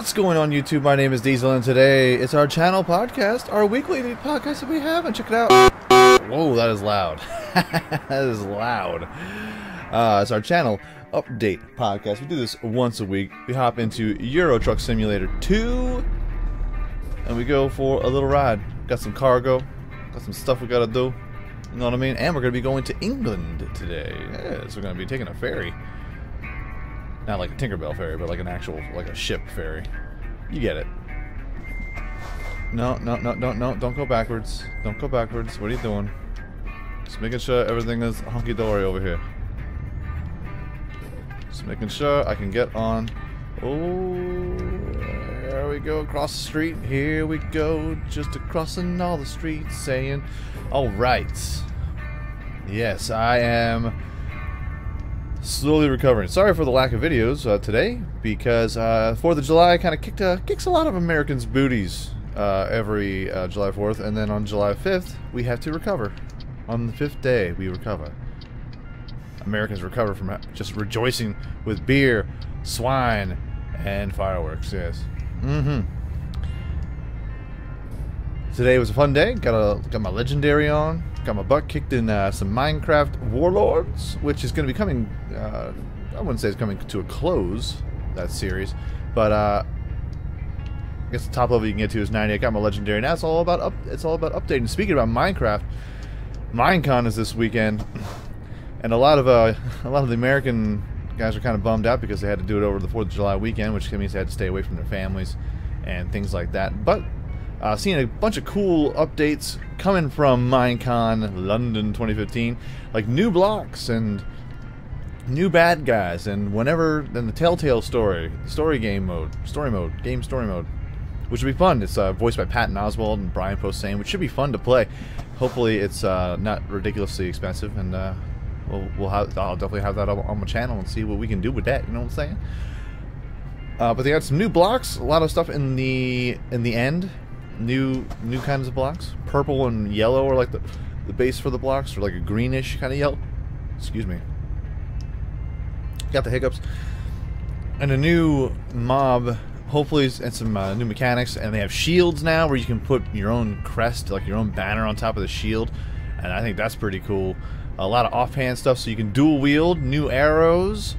What's going on, YouTube? My name is Diesel, and today it's our channel podcast, our weekly podcast that we have, and check it out. Whoa, that is loud. That is loud. It's our channel update podcast. We do this once a week. We hop into Euro Truck Simulator 2, and we go for a little ride. Got some cargo, got some stuff we gotta do. You know what I mean? And we're gonna be going to England today. Yes, we're gonna be taking a ferry. Not like a Tinkerbell ferry, but like an actual, like a ship ferry. You get it. No, don't go backwards. Don't go backwards. What are you doing? Just making sure everything is hunky-dory over here. Just making sure I can get on. Oh, there we go, across the street. Here we go, just crossing all the streets, saying, alright. Yes, I am slowly recovering. Sorry for the lack of videos today, because 4th of July kind of kicks a lot of Americans' booties every July 4th, and then on July 5th, we have to recover. On the 5th day, we recover. Americans recover from just rejoicing with beer, swine, and fireworks, yes. Today was a fun day. Got my legendary on. Got my butt kicked in some Minecraft Warlords, which is going to be coming. I wouldn't say it's coming to a close, that series, but I guess the top level you can get to is 90. I got my legendary. Now it's all about updating. Speaking about Minecraft, MineCon is this weekend, and a lot of the American guys are kind of bummed out because they had to do it over the 4th of July weekend, which means they had to stay away from their families and things like that. But seeing a bunch of cool updates coming from MineCon London 2015, like new blocks and new bad guys, and the Telltale story mode, which will be fun. It's voiced by Patton Oswalt and Brian Posehn, which should be fun to play. Hopefully, it's not ridiculously expensive, and I'll definitely have that on my channel and see what we can do with that. You know what I'm saying? But they got some new blocks, a lot of stuff in the end. New kinds of blocks. Purple and yellow are like the base for the blocks, or like a greenish kind of yellow. Excuse me. Got the hiccups. And a new mob, hopefully, and some new mechanics. And they have shields now where you can put your own crest, like your own banner on top of the shield. And I think that's pretty cool. A lot of offhand stuff so you can dual wield. New arrows.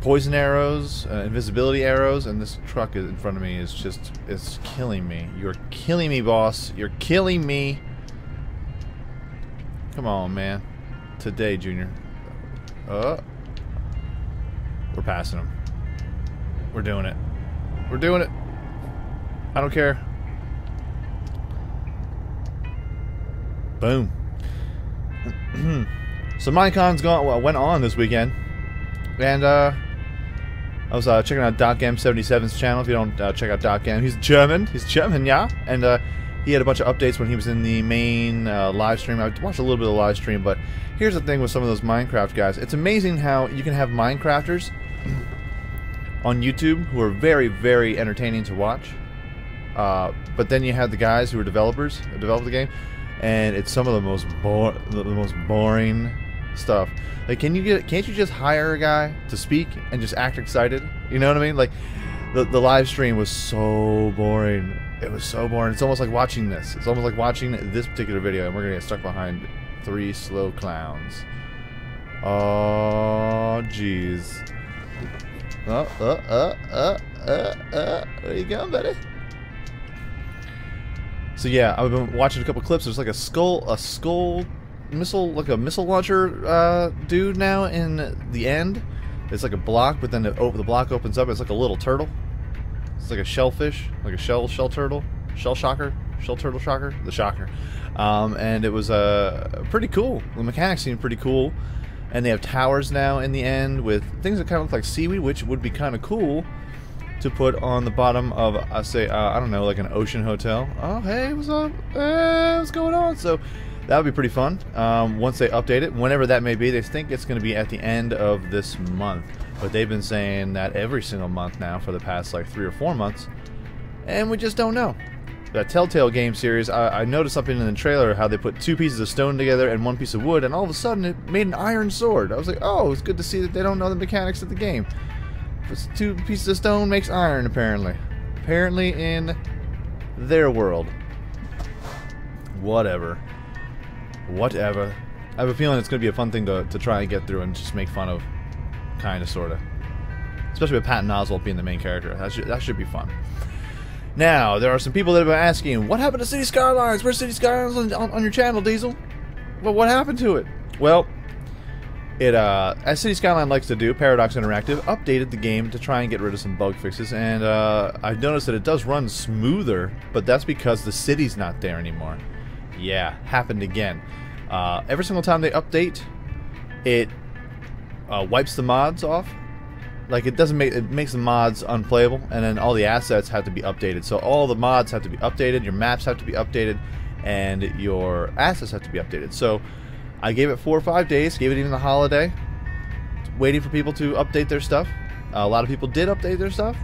Poison arrows, invisibility arrows, and this truck in front of me is just, it's killing me. You're killing me, boss. You're killing me. Come on, man. Today, Junior. We're passing him. We're doing it. We're doing it. I don't care. Boom. So MineCon's went on this weekend, and I was checking out DocM77's channel. If you don't check out DocM, he's German. He's German, yeah. And he had a bunch of updates when he was in the main live stream. I watched a little bit of the live stream, but here's the thing with some of those Minecraft guys. It's amazing how you can have Minecrafters on YouTube who are very, very entertaining to watch. But then you have the guys who are developers, who develop the game, and it's some of the most boring stuff. Like, can't you just hire a guy to speak and just act excited? You know what I mean? Like, the live stream was so boring. It was so boring. It's almost like watching this. It's almost like watching this particular video, and we're gonna get stuck behind 3 slow clowns. Oh, jeez. Where you going, buddy? So yeah, I've been watching a couple clips. There's like a skull missile, like a missile launcher dude now in the end. It's like a block, but then the block opens up. It's like a little turtle. It's like a shellfish, like a shell turtle, shell turtle shocker, the shocker. And it was pretty cool. The mechanics seem pretty cool, and they have towers now in the end with things that kind of look like seaweed, which would be kind of cool to put on the bottom of, I don't know, like an ocean hotel. Oh, hey, what's up? Hey, what's going on? So that would be pretty fun once they update it, whenever that may be. They think it's going to be at the end of this month, but they've been saying that every single month now for the past like 3 or 4 months, and we just don't know. That Telltale game series, I noticed something in the trailer, how they put 2 pieces of stone together and 1 piece of wood, and all of a sudden it made an iron sword. I was like, oh, it's good to see that they don't know the mechanics of the game. If it's 2 pieces of stone makes iron, apparently. apparently in their world. Whatever. Whatever. I have a feeling it's going to be a fun thing to try and get through and just make fun of. Kinda, sorta. Especially with Patton Oswalt being the main character. That should be fun. Now, there are some people that have been asking, what happened to City Skylines? Where's City Skylines on your channel, Diesel? Well, what happened to it? Well, as City Skyline likes to do, Paradox Interactive updated the game to try and get rid of some bug fixes, and I've noticed that it does run smoother, but that's because the city's not there anymore. Yeah, happened again. Every single time they update, it wipes the mods off. Like, it makes the mods unplayable, and then all the assets have to be updated. So all the mods have to be updated, your maps have to be updated, and your assets have to be updated. So I gave it 4 or 5 days, gave it even the holiday, waiting for people to update their stuff. A lot of people did update their stuff,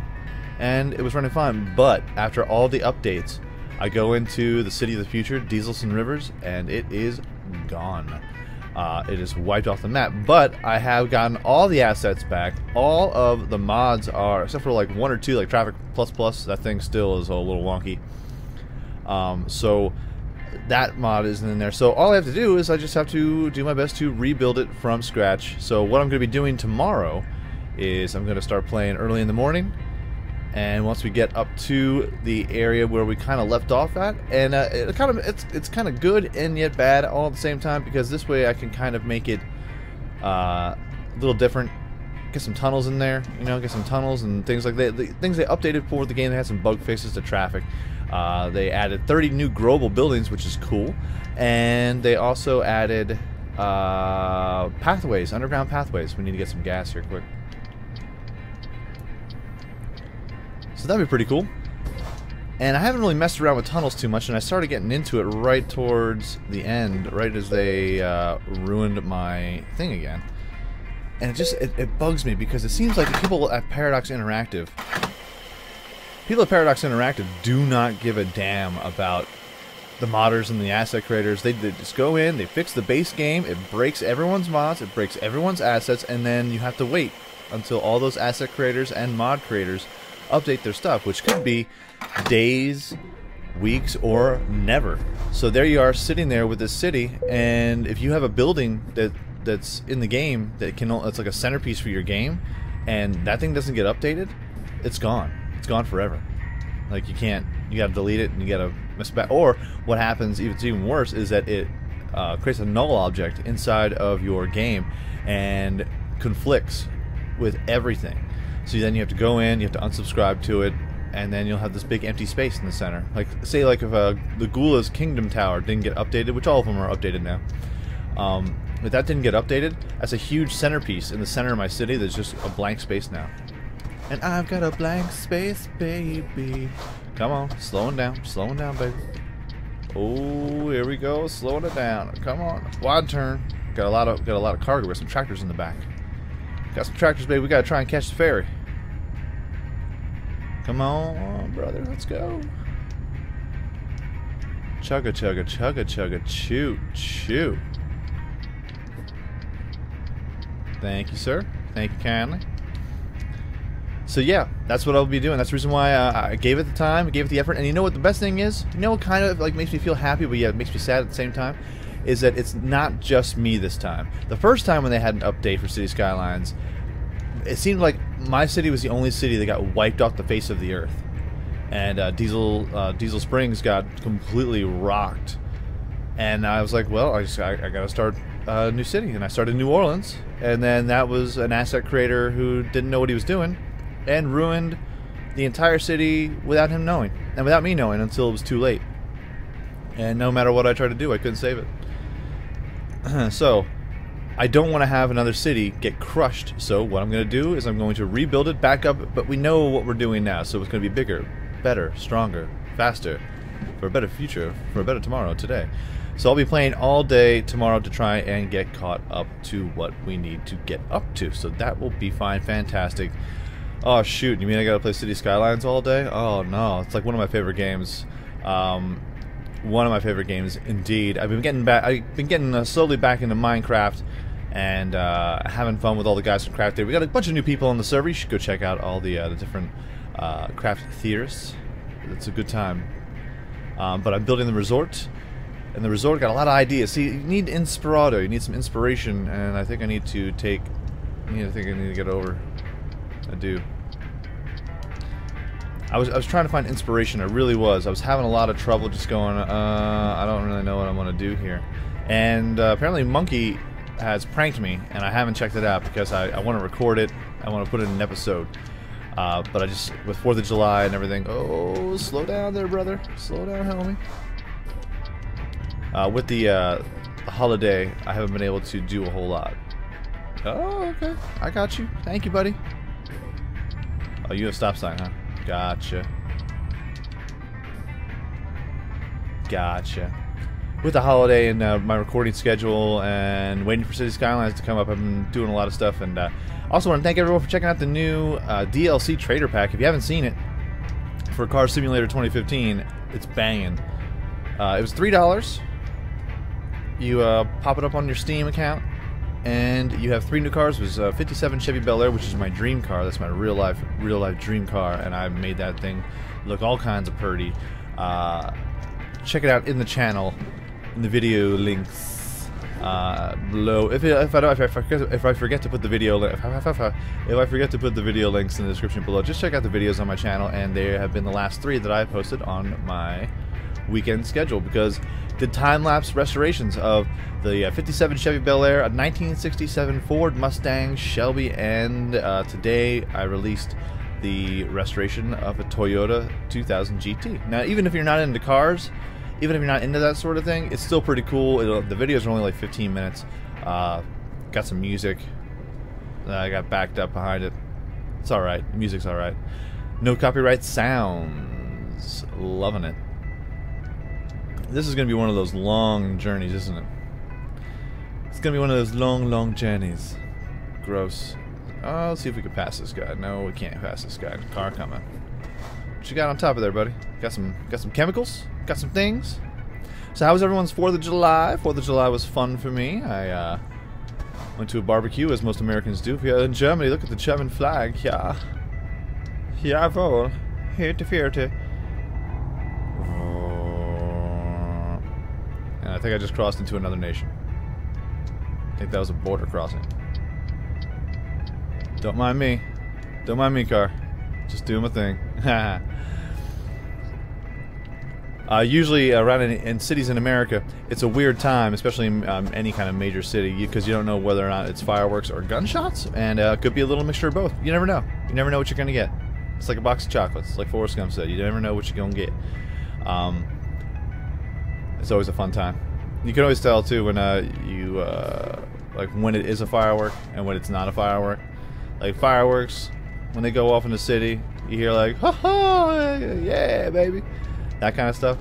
and it was running fine. But after all the updates, I go into the City of the Future, Dieselson Rivers, and it is gone. It is wiped off the map, but I have gotten all the assets back. All of the mods are, except for like 1 or 2, like Traffic Plus, that thing still is a little wonky. So that mod isn't in there. So all I have to do is I just have to do my best to rebuild it from scratch. So what I'm going to be doing tomorrow is I'm going to start playing early in the morning. And once we get up to the area where we kind of left off at, and it's kind of good and yet bad all at the same time, because this way I can kind of make it a little different. Get some tunnels in there, you know, get some tunnels and things like that. The things they updated for the game, they had some bug fixes to traffic. They added 30 new global buildings, which is cool, and they also added pathways, underground pathways. We need to get some gas here quick. So that'd be pretty cool. And I haven't really messed around with tunnels too much, and I started getting into it right towards the end, right as they ruined my thing again. And it bugs me, because it seems like the people at Paradox Interactive do not give a damn about the modders and the asset creators. They just go in, they fix the base game, it breaks everyone's mods, it breaks everyone's assets, and then you have to wait until all those asset creators and mod creators update their stuff, which could be days, weeks, or never. So there you are, sitting there with this city, and if you have a building that's in the game that's like a centerpiece for your game, and that thing doesn't get updated, it's gone. It's gone forever. Like, you gotta delete it, and you gotta miss back. Or what happens, it's even worse, is that it creates a null object inside of your game and conflicts with everything. So then you have to go in, you have to unsubscribe to it, and then you'll have this big empty space in the center. Like, say, like if the Gula's Kingdom Tower didn't get updated, which all of them are updated now. If that didn't get updated, that's a huge centerpiece in the center of my city. There's just a blank space now. And I've got a blank space, baby. Come on, slowing down, baby. Oh, here we go, slowing it down. Come on, wide turn. Got a lot of cargo with some tractors in the back. Got some tractors, baby. We gotta try and catch the ferry. Come on, brother. Let's go. Chugga, chugga, chugga, chugga, choo, choo. Thank you, sir. Thank you kindly. So yeah, that's what I'll be doing. That's the reason why I gave it the time, I gave it the effort. And you know what the best thing is? You know what kind of like makes me feel happy, but yeah, it makes me sad at the same time? Is that it's not just me this time. The first time when they had an update for City Skylines, it seemed like my city was the only city that got wiped off the face of the earth. And Diesel Springs got completely rocked. And I was like, well, I gotta start a new city. And I started New Orleans. And then that was an asset creator who didn't know what he was doing and ruined the entire city without him knowing. And without me knowing until it was too late. And no matter what I tried to do, I couldn't save it. So, I don't want to have another city get crushed. So what I'm going to do is I'm going to rebuild it back up. But we know what we're doing now. So it's going to be bigger, better, stronger, faster. For a better future, for a better tomorrow, today. So I'll be playing all day tomorrow to try and get caught up to what we need to get up to. So that will be fine, fantastic. Oh shoot, you mean I gotta play City Skylines all day? Oh no, it's like one of my favorite games. One of my favorite games indeed. I've been getting slowly back into Minecraft and having fun with all the guys from Craft Day. We got a bunch of new people on the server. You should go check out all the different craft theorists. It's a good time. But I'm building the resort, and the resort got a lot of ideas. See, you need inspirato. You need some inspiration, and I think I need to take. I think I need to get over. I do. I was trying to find inspiration. I really was. I was having a lot of trouble just going. I don't really know what I want to do here. And apparently, Monkey has pranked me, and I haven't checked it out because I want to record it. I want to put it in an episode. But I just, with 4th of July and everything, oh, slow down there, brother. Slow down, homie. With the holiday, I haven't been able to do a whole lot. Oh, okay. I got you. Thank you, buddy. Oh, you have a stop sign, huh? Gotcha. Gotcha. With the holiday and my recording schedule and waiting for City Skylines to come up, I've been doing a lot of stuff. And also want to thank everyone for checking out the new DLC Trader Pack. If you haven't seen it, for Car Simulator 2015, it's banging. It was $3. You pop it up on your Steam account, and you have 3 new cars. It was 57 Chevy Bel Air, which is my dream car. That's my real life dream car, and I made that thing look all kinds of pretty. Check it out in the channel, in the video links below. If I forget to put the video links in the description below, just check out the videos on my channel, and there have been the last 3 that I posted on my weekend schedule, because did time-lapse restorations of the 57 Chevy Bel Air, a 1967 Ford Mustang Shelby, and today I released the restoration of a Toyota 2000 GT. Now, even if you're not into cars, even if you're not into that sort of thing, it's still pretty cool. The videos are only like 15 minutes. Got some music that I got backed up behind it. It's alright. The music's alright. No copyright sounds. Loving it. This is going to be one of those long journeys, isn't it? It's going to be one of those long journeys. Gross. Let's see if we can pass this guy. No, we can't pass this guy. Car coming. What you got on top of there, buddy? Got some chemicals? Got some things? So how was everyone's 4th of July? 4th of July was fun for me. I went to a barbecue, as most Americans do. If you're in Germany, look at the German flag. Yeah. Jawohl. Hirte, vierte. And I think I just crossed into another nation. I think that was a border crossing. Don't mind me. Don't mind me, car. Just doing my thing. Usually around in cities in America, it's a weird time, especially in any kind of major city, because you don't know whether or not it's fireworks or gunshots, and it could be a little mixture of both. You never know. You never know what you're going to get. It's like a box of chocolates, like Forrest Gump said. You never know what you're going to get. It's always a fun time. You can always tell too when like when it is a firework and when it's not a firework. Like fireworks, when they go off in the city, you hear like, ha ha, yeah, baby, that kind of stuff.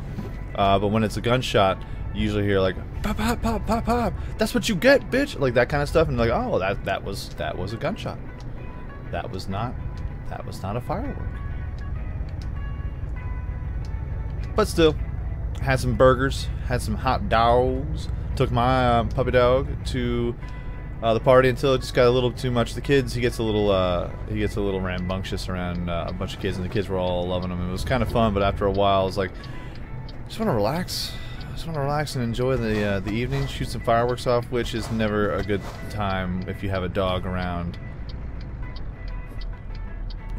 But when it's a gunshot, you usually hear like, pop, pop, pop, pop, pop. That's what you get, bitch. Like that kind of stuff, and like, oh, that was a gunshot. That was not a firework. But still. Had some burgers, had some hot dogs, took my puppy dog to the party until it just got a little too much. The kids, he gets a little rambunctious around a bunch of kids, and the kids were all loving him. It was kind of fun, but after a while, I was like, just want to relax. Just want to relax and enjoy the evening, shoot some fireworks off, which is never a good time if you have a dog around.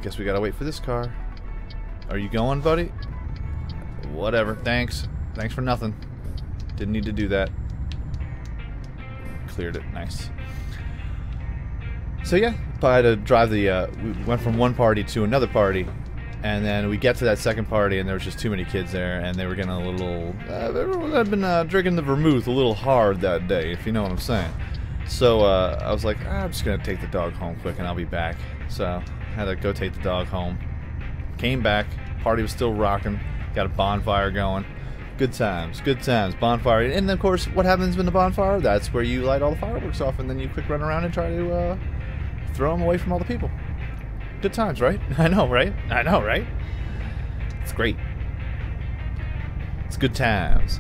Guess we gotta wait for this car. Are you going, buddy? Whatever, thanks. Thanks for nothing. Didn't need to do that. Cleared it, nice. So yeah, I had to drive the, we went from one party to another party, and then we get to that second party and there was just too many kids there, and they were getting a little, everyone had been drinking the vermouth a little hard that day, if you know what I'm saying. So I was like, I'm just going to take the dog home quick and I'll be back. So I had to go take the dog home. Came back, party was still rocking. Got a bonfire going. Good times, bonfire. And then, of course, what happens in the bonfire? That's where you light all the fireworks off, and then you quick run around and try to throw them away from all the people. Good times, right? I know, right? I know, right? It's great. It's good times.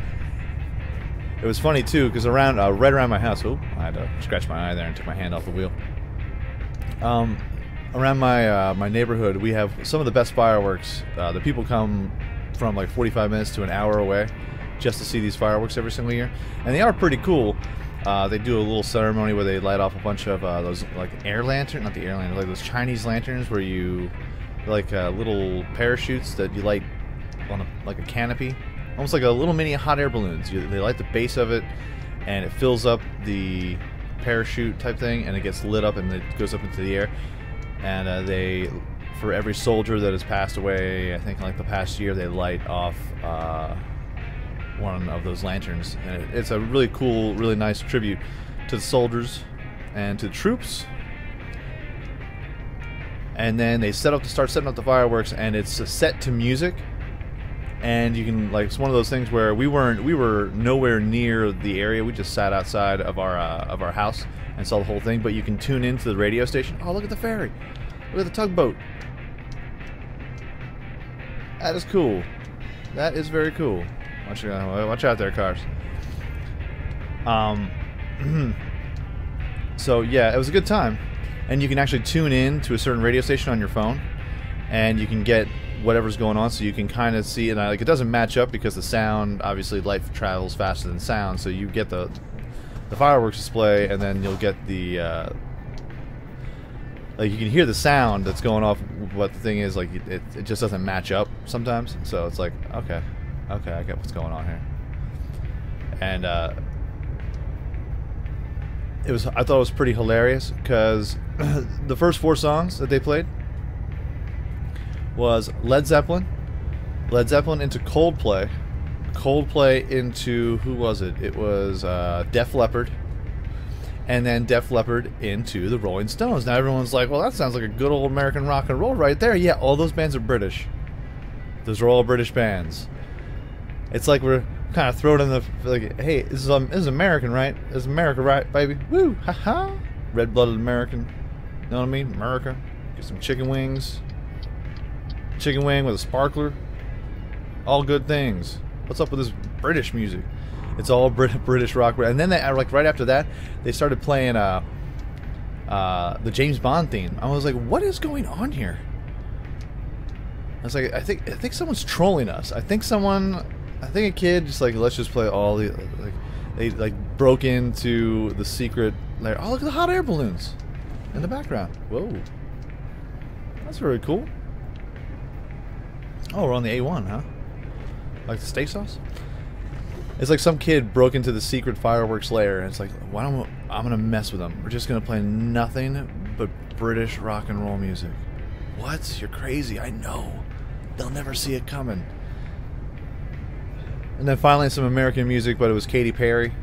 It was funny, too, because around, right around my house, oh, I had to scratch my eye there and took my hand off the wheel. around my neighborhood, we have some of the best fireworks. The people come from like 45 minutes to an hour away just to see these fireworks every single year, and they are pretty cool. They do a little ceremony where they light off a bunch of those like air lantern, not the air lantern, like those Chinese lanterns where you like little parachutes that you light on like a canopy, almost like a little mini hot air balloons. They light the base of it, and it fills up the parachute type thing, and it gets lit up and it goes up into the air. And they, for every soldier that has passed away, I think in like the past year, they light off one of those lanterns, and it's a really cool, really nice tribute to the soldiers and to the troops. And then they start setting up the fireworks, and it's set to music. And you can, like, it's one of those things where we were nowhere near the area. We just sat outside of our house and saw the whole thing. But you can tune into the radio station. Oh, look at the ferry! Look at the tugboat. That is cool. That is very cool. Watch out there, cars. So yeah, it was a good time, and you can actually tune in to a certain radio station on your phone, and you can get whatever's going on, so you can kind of see. And like, it doesn't match up because the sound, obviously, light travels faster than sound, so you get the fireworks display, and then you'll get the like, you can hear the sound that's going off. But the thing is, like, it just doesn't match up sometimes. So it's like, okay, I get what's going on here. And I thought it was pretty hilarious because the first 4 songs that they played was Led Zeppelin into Coldplay into, who was it? It was Def Leppard, and then Def Leppard into the Rolling Stones. Now everyone's like, well, that sounds like a good old American rock and roll right there. Yeah, all those bands are British. Those are all British bands. It's like we're kind of throwing in the, like, hey, this is American, right? This is America, right, baby? Woo, haha. Red-blooded American. You know what I mean? America. Get some chicken wings. Chicken wing with a sparkler. All good things. What's up with this British music? It's all British rock. And then they, like, right after that, they started playing the James Bond theme. I was like, what is going on here? I was like, I think someone's trolling us. I think a kid just like, let's just play all the, like, they like broke into the secret layer. Oh, look at the hot air balloons in the background. Whoa, that's very cool. Oh, we're on the A1, huh? Like the steak sauce? It's like some kid broke into the secret fireworks layer, and it's like, I'm gonna mess with them. We're just gonna play nothing but British rock and roll music. What? You're crazy. I know. They'll never see it coming. And then finally some American music, but it was Katy Perry,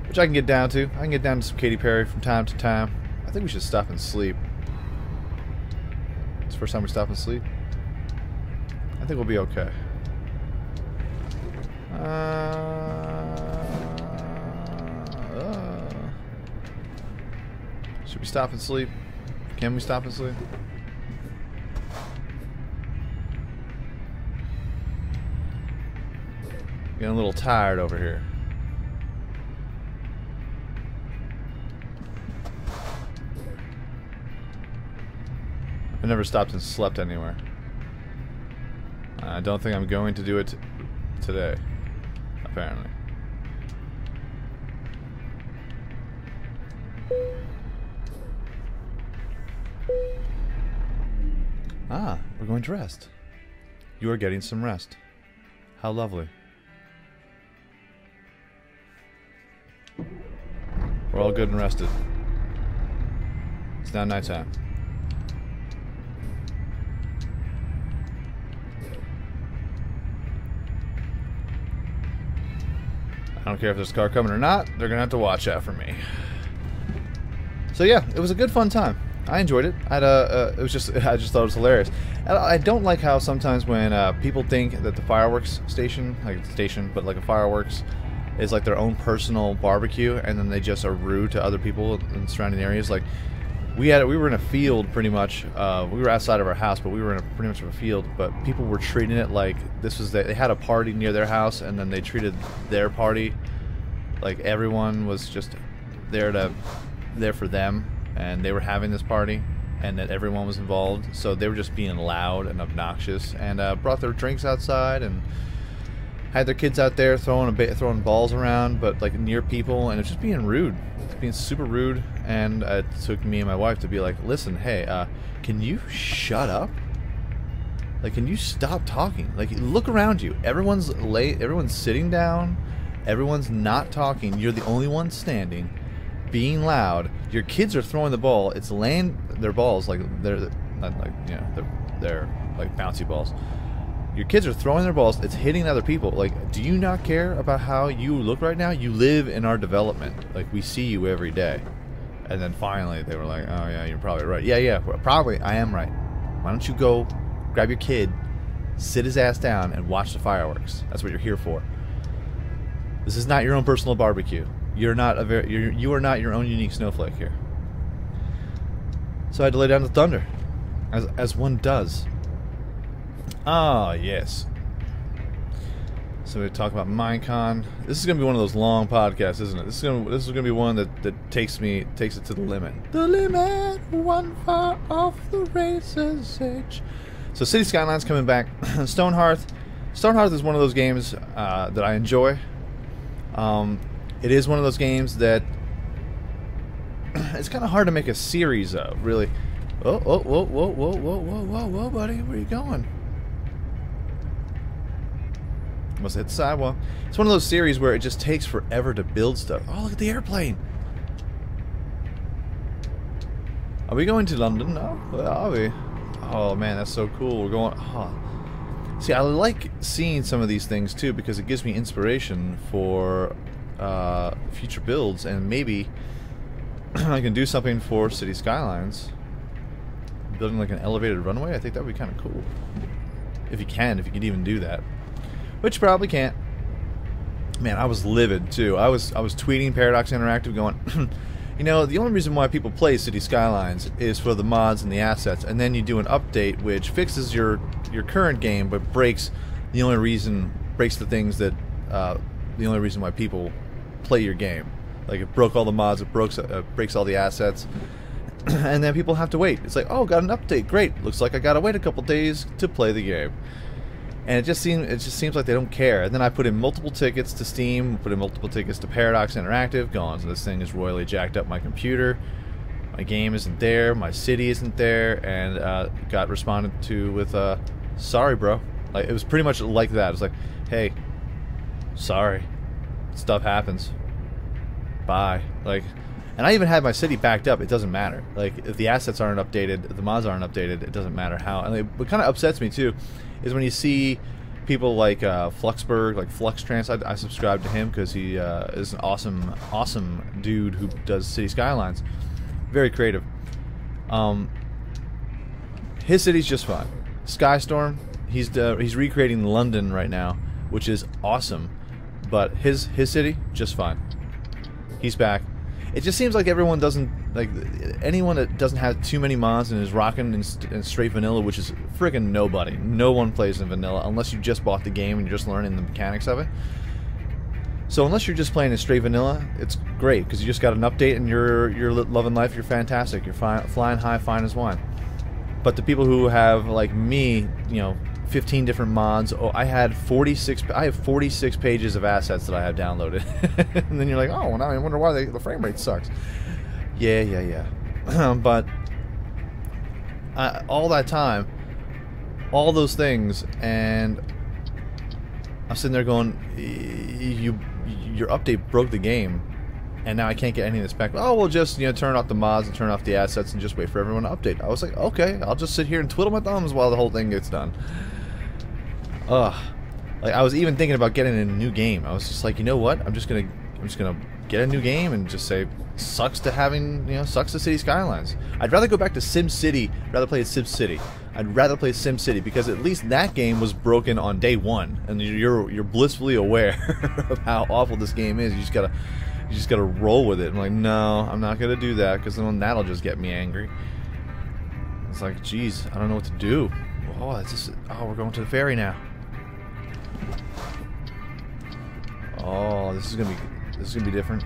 which I can get down to. I can get down to some Katy Perry from time to time. I think we should stop and sleep. It's the first time we stop and sleep. I think we'll be okay. Should we stop and sleep? Can we stop and sleep? Getting a little tired over here. I've never stopped and slept anywhere. I don't think I'm going to do it today, apparently. Ah, we're going to rest. You are getting some rest. How lovely. We're all good and rested. It's now nighttime. I don't care if there's a car coming or not, they're gonna have to watch out for me. So yeah, it was a good fun time. I enjoyed it. I just thought it was hilarious. And I don't like how sometimes when people think that the fireworks station, like a station, but like a fireworks, is like their own personal barbecue, and then they just are rude to other people in surrounding areas. Like we were in a field pretty much. We were outside of our house, but we were in pretty much of a field. But people were treating it like this was they had a party near their house, and then they treated their party like everyone was just there for them, and they were having this party. and that everyone was involved. So they were just being loud and obnoxious, and brought their drinks outside and had their kids out there throwing balls around, but like near people, and it's just being rude. It's being super rude, and it took me and my wife to be like, listen, hey, can you shut up? Like, can you stop talking? Like, look around you. Everyone's sitting down. Everyone's not talking. You're the only one standing, being loud. Your kids are throwing the ball. It's laying their balls like they're like bouncy balls. Your kids are throwing their balls. It's hitting other people. Like, do you not care about how you look right now? You live in our development. Like, we see you every day. And then finally they were like, oh yeah, you're probably right. Yeah, probably I am right. Why don't you go grab your kid, sit his ass down, and watch the fireworks? That's what you're here for. This is not your own personal barbecue. You are not your own unique snowflake here. So I had to lay down the thunder, as one does. Ah, yes. So we talk about MineCon. This is gonna be one of those long podcasts, isn't it? This is gonna be one that takes it to the limit. The limit, one far off the racer's edge. So City Skylines coming back. Stonehearth is one of those games that I enjoy. It is one of those games that it's kind of hard to make a series of, really. Oh, whoa, buddy, where are you going? Must have hit the sidewalk. It's one of those series where it just takes forever to build stuff. Oh, look at the airplane. Are we going to London? No, where are we? Oh man, that's so cool. We're going. Oh. See, I like seeing some of these things too because it gives me inspiration for future builds, and maybe I can do something for City Skylines. Building like an elevated runway. I think that would be kind of cool. If you can even do that. Which you probably can't. Man, I was livid too. I was tweeting Paradox Interactive going, you know, the only reason why people play City Skylines is for the mods and the assets, and then you do an update which fixes your current game but breaks the only reason why people play your game. Like, it broke all the mods, it breaks all the assets, and then people have to wait. It's like, oh, got an update, great. Looks like I gotta wait a couple days to play the game. And it just seems like they don't care. And then I put in multiple tickets to Steam, put in multiple tickets to Paradox Interactive, going, so this thing is royally jacked up my computer. My game isn't there, my city isn't there, and got responded to with, sorry, bro. Like, it was pretty much like that. It was like, hey, sorry, stuff happens. Bye. Like, and I even had my city backed up. It doesn't matter. Like, if the assets aren't updated, if the mods aren't updated, it doesn't matter how. And what kind of upsets me too is when you see people like Fluxburg, like Fluxtrans. I subscribe to him because he is an awesome dude who does City Skylines. Very creative. His city's just fine. Skystorm, he's recreating London right now, which is awesome. But his city, just fine. He's back. It just seems like everyone doesn't, like, anyone that doesn't have too many mods and is rocking in straight vanilla, which is friggin' nobody. No one plays in vanilla unless you just bought the game and you're just learning the mechanics of it. So unless you're just playing in straight vanilla, it's great because you just got an update and you're loving life. You're fantastic. You're flying high, fine as wine. But the people who have, like me, you know, 15 different mods. Oh, I have 46 pages of assets that I have downloaded. And then you're like, oh, well, now I wonder why the frame rate sucks. Yeah. But all that time, all those things, and I'm sitting there going, your update broke the game, and now I can't get any of this back. Oh, we'll just, you know, turn off the mods and turn off the assets and just wait for everyone to update. I was like, okay, I'll just sit here and twiddle my thumbs while the whole thing gets done. Like, I was even thinking about getting a new game. I was just like, you know what? I'm just gonna get a new game and just say, sucks to City Skylines. I'd rather go back to SimCity rather play SimCity. I'd rather play SimCity because at least that game was broken on day one, and you're blissfully aware of how awful this game is. You just gotta roll with it. I'm like, no, I'm not gonna do that because then that'll just get me angry. It's like, geez, I don't know what to do. Oh, we're going to the ferry now. Oh, this is gonna be different.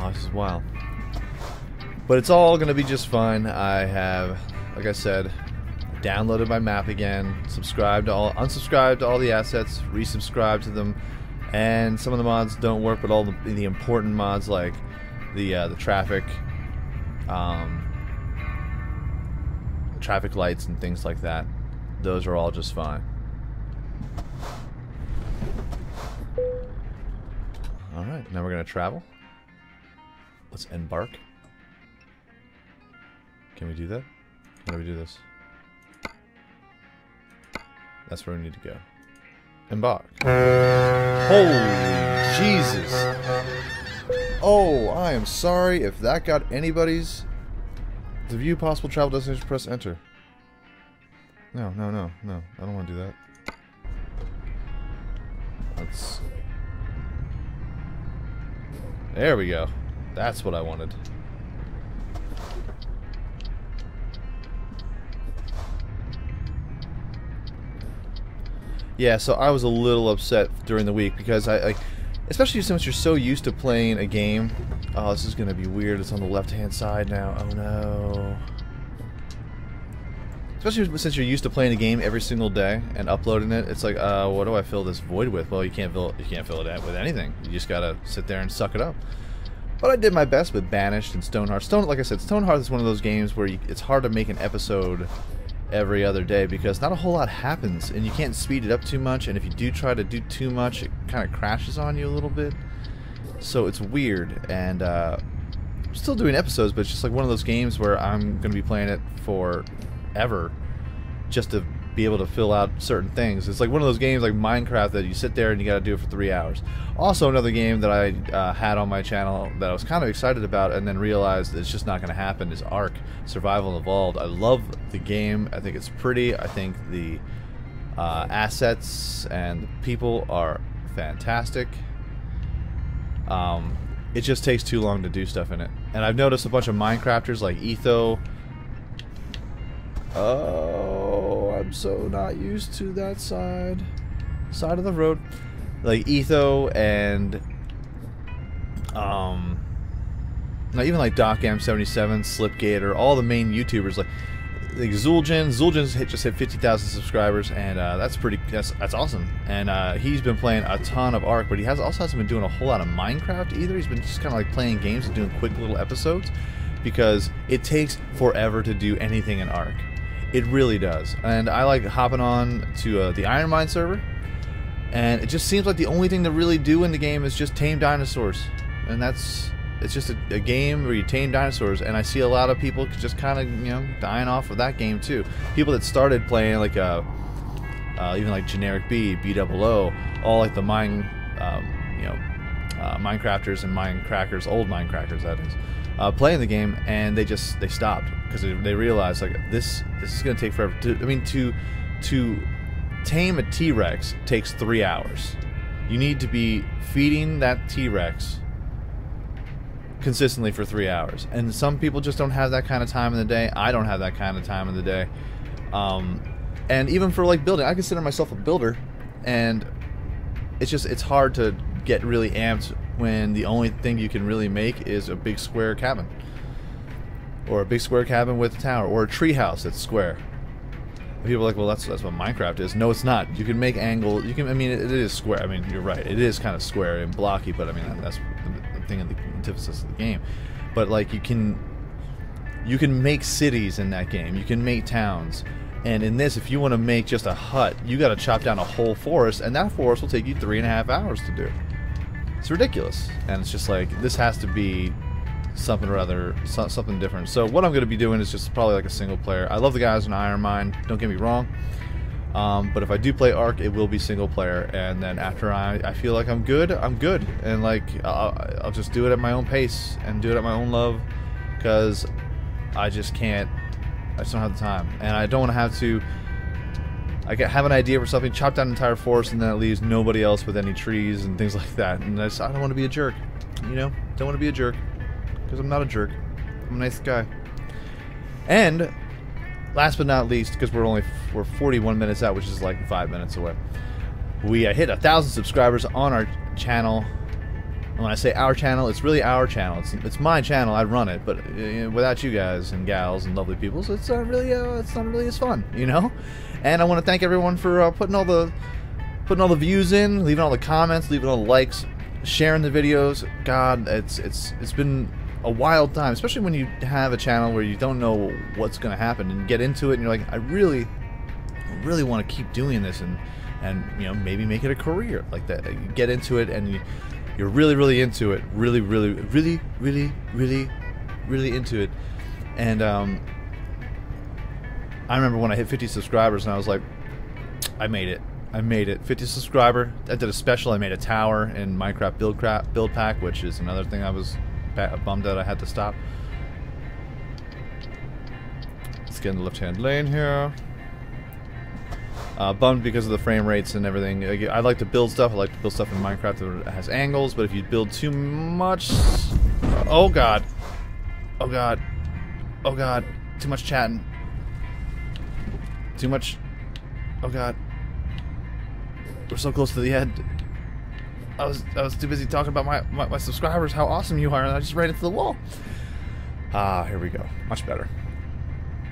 Oh, this is wild. But it's all going to be just fine. I have, like I said, downloaded my map again, unsubscribed to all the assets, resubscribed to them, and some of the mods don't work, but all the important mods like the traffic lights and things like that, those are all just fine. Alright, now we're going to travel. Let's embark. Can we do that? How do we do this? That's where we need to go. Embark. Holy Jesus! Oh, I am sorry if that got anybody's... To view possible travel destination, press enter. No. I don't want to do that. Let's... There we go. That's what I wanted. Yeah, so I was a little upset during the week because especially since you're so used to playing a game. Oh, this is gonna be weird. It's on the left-hand side now. Oh no. Especially since you're used to playing a game every single day and uploading it. It's like, what do I fill this void with? Well, you can't fill it with anything. You just gotta sit there and suck it up. But I did my best with Banished and Stonehearth. Like I said, Stonehearth is one of those games where it's hard to make an episode every other day because not a whole lot happens and you can't speed it up too much, and if you do try to do too much it kind of crashes on you a little bit, so it's weird. And I'm still doing episodes, but it's just like one of those games where I'm gonna be playing it forever just to be able to fill out certain things. It's like one of those games like Minecraft that you sit there and you gotta do it for 3 hours. Also, another game that I had on my channel that I was kind of excited about and then realized it's just not gonna happen is Ark Survival Evolved. I love the game. I think it's pretty. I think the assets and the people are fantastic. It just takes too long to do stuff in it. And I've noticed a bunch of Minecrafters like Etho. Oh, I'm so not used to that side of the road. Like Etho and not even like DocM77, Slipgator, all the main YouTubers like Zul'jin. Zul'jin's just hit 50,000 subscribers, and that's awesome. And he's been playing a ton of Ark, but he also hasn't been doing a whole lot of Minecraft either. He's been just kind of like playing games and doing quick little episodes because it takes forever to do anything in Ark. It really does. And I like hopping on to the Iron Mine server, and it just seems like the only thing to really do in the game is just tame dinosaurs. And it's just a game where you tame dinosaurs, and I see a lot of people just kind of, you know, dying off of that game too. People that started playing like even like Generic B, BOO, all like the Minecrafters and Minecrackers, old Minecrackers that is, playing the game, and they stopped because they realized like this is going to take forever. To tame a T-Rex takes 3 hours. You need to be feeding that T-Rex consistently for 3 hours, and some people just don't have that kind of time in the day. I don't have that kind of time in the day. And even for like building, I consider myself a builder, and it's hard to get really amped when the only thing you can really make is a big square cabin, or a big square cabin with a tower, or a tree house that's square. And people are like, well, that's what Minecraft is. No, it's not. You can make angle. I mean, it is square. I mean, you're right. It is kind of square and blocky, but I mean, that's the thing of the antithesis of the game. But like, you can make cities in that game. You can make towns. And in this, if you want to make just a hut, you got to chop down a whole forest, and that forest will take you 3.5 hours to do. It's ridiculous, and it's just like, this has to be something different. So what I'm going to be doing is just probably like a single player. I love the guys in Iron Mine, don't get me wrong, but if I do play Ark, it will be single player, and then after I feel like I'm good, and like I'll just do it at my own pace and do it at my own love, because I just don't have the time, and I don't want to have to have an idea for something, chop down an entire forest, and then it leaves nobody else with any trees and things like that. And I don't want to be a jerk, you know? Don't want to be a jerk, because I'm not a jerk. I'm a nice guy. And last but not least, because we're 41 minutes out, which is like 5 minutes away, we hit 1,000 subscribers on our channel And when I say our channel, it's really our channel. It's my channel. I run it, but without you guys and gals and lovely people, so it's not really as fun, you know. And I want to thank everyone for putting all the views in, leaving all the comments, leaving all the likes, sharing the videos. God, it's been a wild time, especially when you have a channel where you don't know what's going to happen and get into it, and you're like, I really want to keep doing this, and you know, maybe make it a career like that. You get into it and you're really into it, really into it. And I remember when I hit 50 subscribers and I was like, I made it. 50 subscriber. I did a special. I made a tower in Minecraft build pack, which is another thing I was bummed that I had to stop. Let's get in the left-hand lane here. Bummed because of the frame rates and everything. I like to build stuff. I like to build stuff in Minecraft that has angles, but if you build too much... Oh god. Oh god. Oh god. Too much chatting. Too much... Oh god. We're so close to the end. I was too busy talking about my subscribers, how awesome you are, and I just ran into the wall. Here we go. Much better.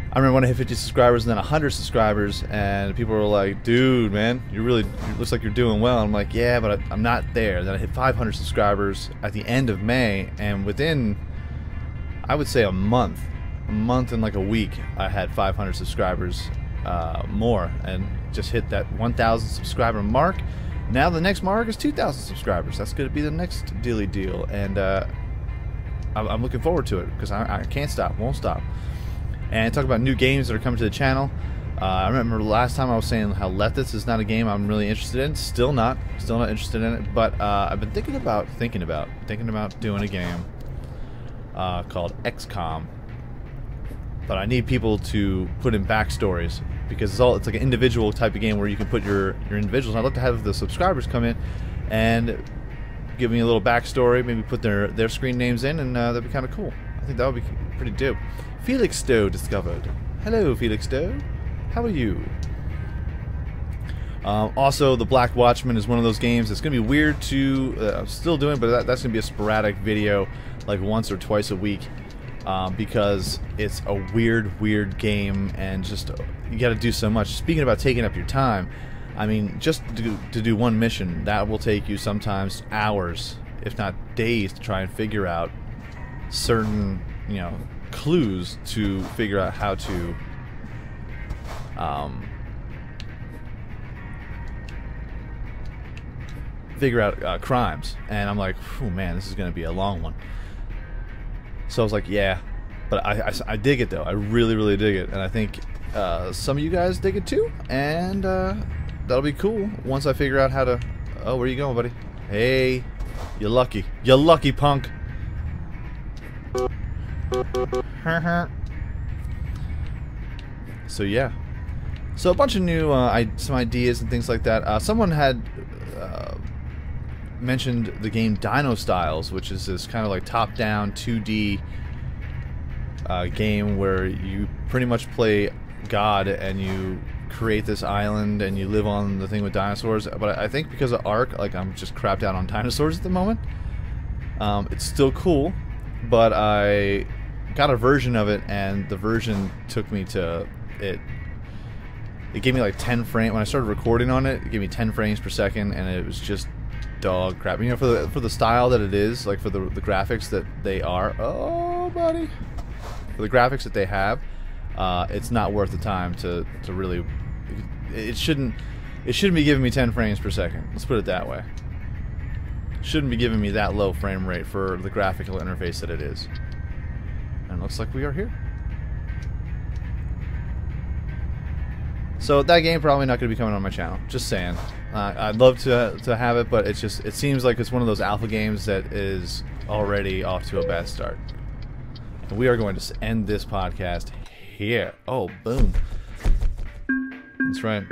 I remember when I hit 50 subscribers and then 100 subscribers, and people were like, dude, man, it looks like you're doing well. I'm like, yeah, but I'm not there. Then I hit 500 subscribers at the end of May, and within, I would say a month and like a week, I had 500 subscribers more, and just hit that 1,000 subscriber mark. Now the next mark is 2,000 subscribers. That's going to be the next dealy deal, and I'm looking forward to it because I can't stop, won't stop. And talk about new games that are coming to the channel. I remember last time I was saying how Lethis is not a game I'm really interested in. Still not interested in it. But I've been thinking about doing a game called XCOM. But I need people to put in backstories because it's like an individual type of game where you can put your individuals. And I'd love to have the subscribers come in and give me a little backstory. Maybe put their screen names in, and that'd be kind of cool. I think that would be pretty dope. Felix Stowe discovered. Hello, Felix Stowe. How are you? Also, the Black Watchman is one of those games that's going to be weird to... I'm still doing, but that's going to be a sporadic video, like once or twice a week, because it's a weird game, and just you got to do so much. Speaking about taking up your time, I mean, just to do one mission, that will take you sometimes hours, if not days, to try and figure out certain, you know, clues to figure out how to figure out crimes. And I'm like, oh man, this is gonna be a long one. So I was like, yeah, but I dig it though. I really dig it, and I think some of you guys dig it too, and that'll be cool once I figure out how to... Oh, where you going, buddy? Hey, you're lucky punk. So yeah, so a bunch of new some ideas and things like that. Someone had mentioned the game Dino Styles, which is this kind of like top-down 2D game where you pretty much play God and you create this island and you live on the thing with dinosaurs. But I think because of Ark, like, I'm just crapped out on dinosaurs at the moment. It's still cool, but I got a version of it, and the version took me to it gave me like 10 frames when I started recording on it. It gave me 10 frames per second, and it was just dog crap. You know, for the style that it is, like for the graphics that they are. Oh, buddy, for the graphics that they have, it's not worth the time to really. It shouldn't be giving me 10 frames per second. Let's put it that way. Shouldn't be giving me that low frame rate for the graphical interface that it is. And it looks like we are here. So that game probably not going to be coming on my channel. Just saying. I'd love to have it, but it seems like it's one of those alpha games that is already off to a bad start. And we are going to end this podcast here. Oh, boom. That's right.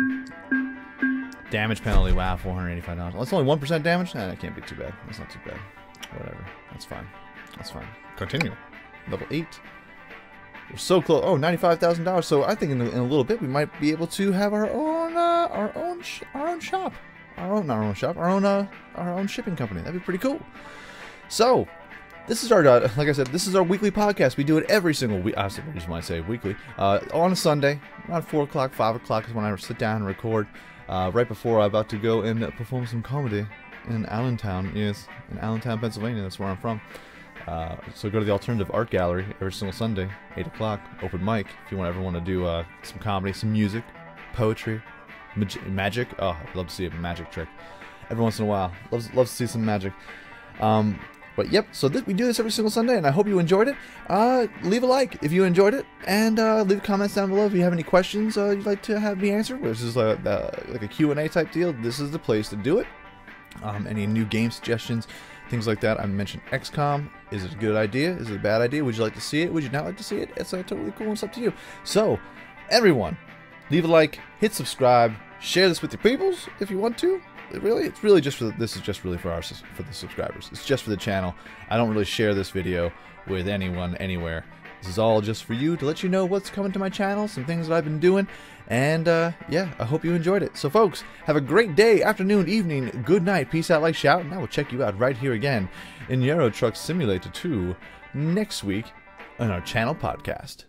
Damage penalty. Wow, $485. Well, that's only 1% damage? Nah, that can't be too bad. That's not too bad. Whatever. That's fine. That's fine. Continue. Level 8. We're so close. Oh, $95,000. So I think in a little bit we might be able to have our own shop. Our own shipping company. That'd be pretty cool. So, this is our, like I said, this is our weekly podcast. We do it every single week. I just want to say weekly. On a Sunday, around 4 o'clock, 5 o'clock is when I sit down and record. Right before I'm about to go and perform some comedy in Allentown. Yes, in Allentown, Pennsylvania. That's where I'm from. So go to the Alternative Art Gallery every single Sunday, 8 o'clock, open mic. If you ever want to do some comedy, some music, poetry, magic. Oh, I'd love to see a magic trick. Every once in a while. Love to see some magic. But yep, so we do this every single Sunday, and I hope you enjoyed it. Leave a like if you enjoyed it, and leave comments down below if you have any questions you'd like to have me answer. This is like a Q&A type deal. This is the place to do it. Any new game suggestions, things like that. I mentioned XCOM. Is it a good idea? Is it a bad idea? Would you like to see it? Would you not like to see it? It's totally cool. It's up to you. So, everyone, leave a like, hit subscribe, share this with your peoples if you want to. It's really just for this is just really for the subscribers. It's just for the channel. I don't really share this video with anyone anywhere. This is all just for you, to let you know what's coming to my channel, some things that I've been doing, and yeah, I hope you enjoyed it. So folks, have a great day, afternoon, evening, good night, peace out, like, shout, and I will check you out right here again in Euro Truck Simulator 2 next week on our channel podcast.